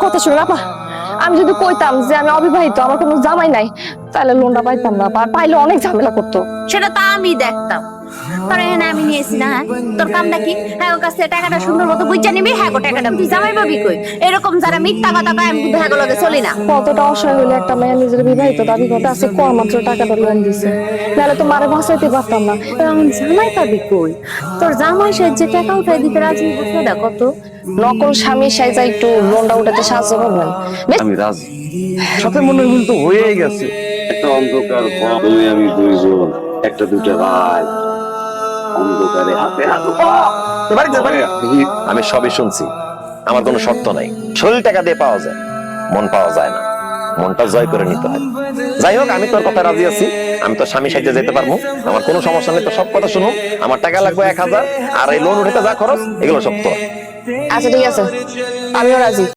কথা শুনে আপা, আমি যদি কইতাম যে আমি অবিবাহিত, আমার কোনো জামাই নাই, তাহলে লোনটা পাইতাম না, আর পাইলে অনেক ঝামেলা করতো। সেটা তো আমি দেখতাম। তোর এখানে আমি নিয়েছি না, হ্যাঁ? তোর কামটা কি? হ্যাঁ, ওর কাছে টাকাটা সুন্দর মতো বুঝা নিবি, হ্যাঁ গো টাকাটা তুই জামাই পাবি কই? এরকম যারা মিথ্যা কথা কয় আমি কিন্তু হ্যাঁ লগে চলি না। কতটা অসহায় হইলে একটা মেয়ে নিজের বিবাহিত দাবি করতে আছে, কর মাত্র টাকাটা লোন দিছে, নাহলে তো মারে বাঁচাইতে পারতাম না। এখন জামাই পাবি কই? তোর জামাই সে যে টাকা উঠাই দিতে রাজি হইছে না কত? নকল স্বামী সাইজা একটু লোনটা উঠাতে সাহায্য করবেন। আমি রাজি। সাথে মনে মিল তো হয়েই গেছে। একটা অন্ধকার ঘর, তুমি আমি দুই বোন, একটা দুইটা রাত অন্ধকারে হাতে হাত আমি সবই শুনছি, আমার কোনো শর্ত নাই। শরীর টাকা দিয়ে পাওয়া যায়, মন পাওয়া যায় না। মনটা জয় করে নিতে হয়। যাই হোক, আমি তোর কথা রাজি আছি। আমি তো স্বামী সাইজে যেতে পারবো, আমার কোনো সমস্যা নেই। তো সব কথা শুনো, আমার টাকা লাগবে 1000, আর এই লোন উঠাতে যা খরচ এগুলো সব তোর। আচ্ছা ঠিক আছে, আমিও রাজি।